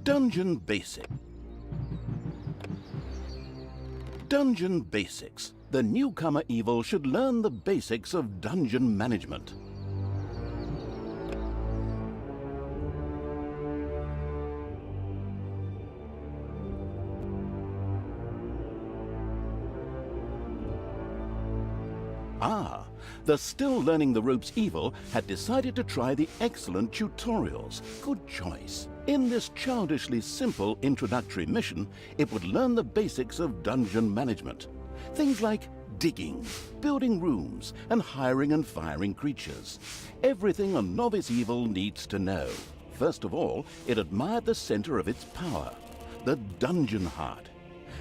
Dungeon Basic. Dungeon Basics. The newcomer evil should learn the basics of dungeon management. The still learning the ropes evil had decided to try the excellent tutorials. Good choice. In this childishly simple introductory mission, it would learn the basics of dungeon management. Things like digging, building rooms, and hiring and firing creatures. Everything a novice evil needs to know. First of all, it admired the center of its power, the dungeon heart.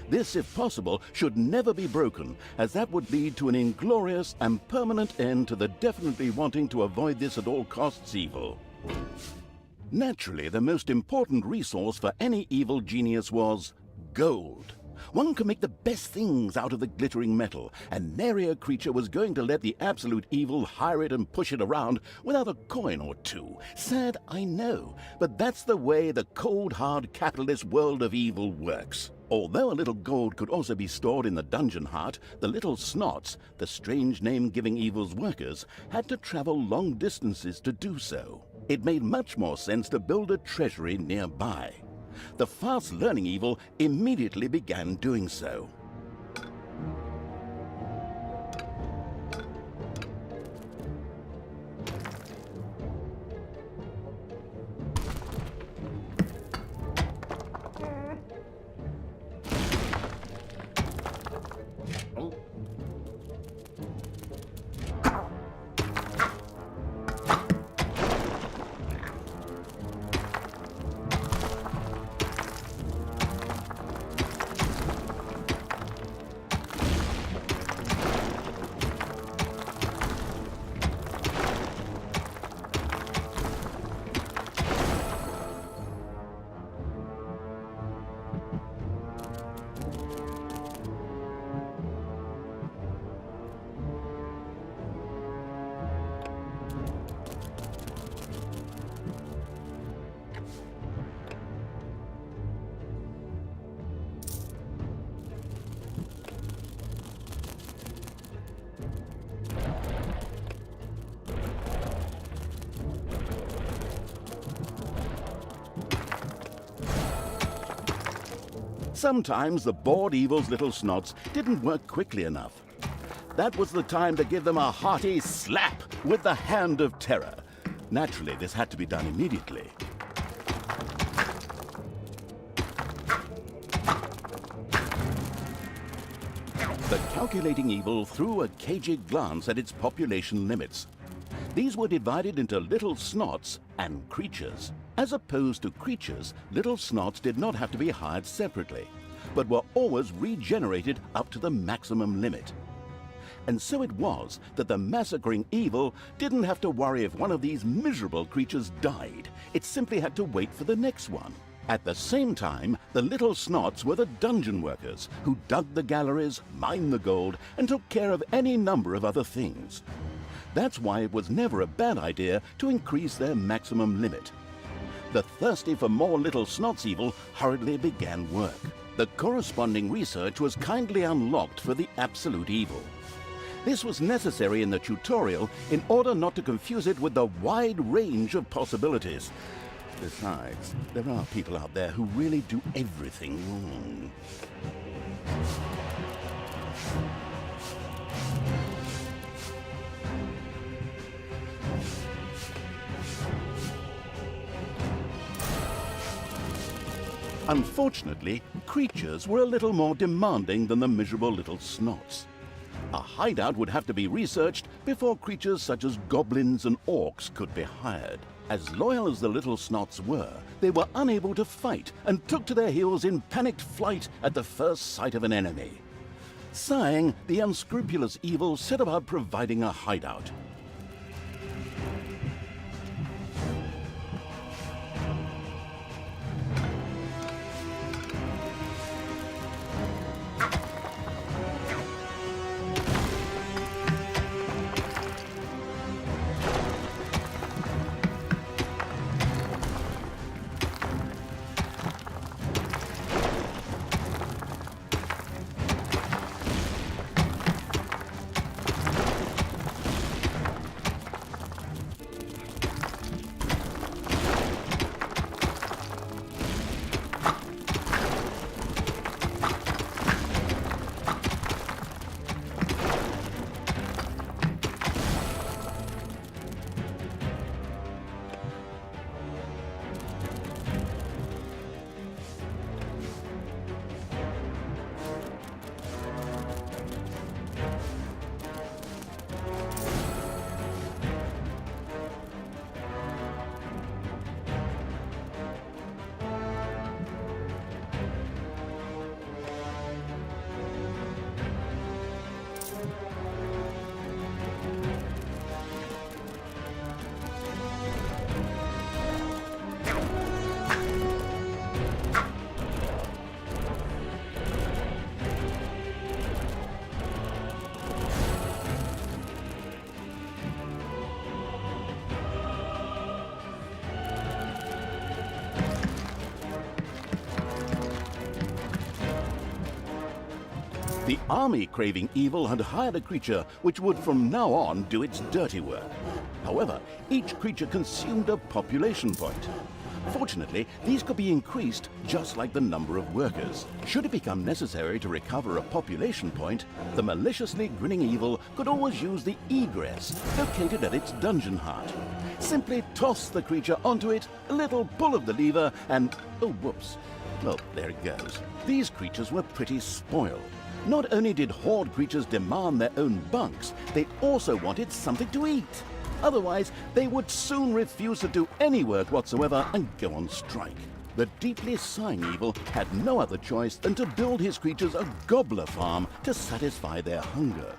This, if possible, should never be broken, as that would lead to an inglorious and permanent end to the definitely wanting to avoid this at all costs evil. Naturally, the most important resource for any evil genius was gold. One can make the best things out of the glittering metal, and nary a creature was going to let the absolute evil hire it and push it around without a coin or two. Sad, I know, but that's the way the cold, hard capitalist world of evil works. Although a little gold could also be stored in the dungeon heart, the little snots, the strange name giving evil's workers, had to travel long distances to do so. It made much more sense to build a treasury nearby. The fast-learning evil immediately began doing so. Sometimes the bored evil's little snots didn't work quickly enough. That was the time to give them a hearty slap with the hand of terror. Naturally, this had to be done immediately. The calculating evil threw a cagey glance at its population limits. These were divided into little snots and creatures. As opposed to creatures, little snots did not have to be hired separately, but were always regenerated up to the maximum limit. And so it was that the massacring evil didn't have to worry if one of these miserable creatures died. It simply had to wait for the next one. At the same time, the little snots were the dungeon workers who dug the galleries, mined the gold, and took care of any number of other things. That's why it was never a bad idea to increase their maximum limit. The thirsty for more little snots evil hurriedly began work. The corresponding research was kindly unlocked for the absolute evil. This was necessary in the tutorial in order not to confuse it with the wide range of possibilities. Besides, there are people out there who really do everything wrong. Unfortunately, creatures were a little more demanding than the miserable little snots. A hideout would have to be researched before creatures such as goblins and orcs could be hired. As loyal as the little snots were, they were unable to fight and took to their heels in panicked flight at the first sight of an enemy. Sighing, the unscrupulous evil set about providing a hideout. The army craving evil had hired a creature which would from now on do its dirty work. However, each creature consumed a population point. Fortunately, these could be increased just like the number of workers. Should it become necessary to recover a population point, the maliciously grinning evil could always use the egress located at its dungeon heart. Simply toss the creature onto it, a little pull of the lever, and oh whoops. Well, there it goes. These creatures were pretty spoiled. Not only did horde creatures demand their own bunks, they also wanted something to eat. Otherwise, they would soon refuse to do any work whatsoever and go on strike. The deeply sighing evil had no other choice than to build his creatures a gobbler farm to satisfy their hunger.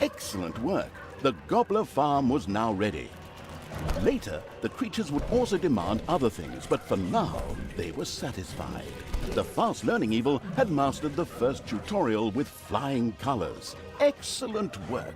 Excellent work. The gobbler farm was now ready. Later, the creatures would also demand other things, but for now, they were satisfied. The fast-learning evil had mastered the first tutorial with flying colors. Excellent work.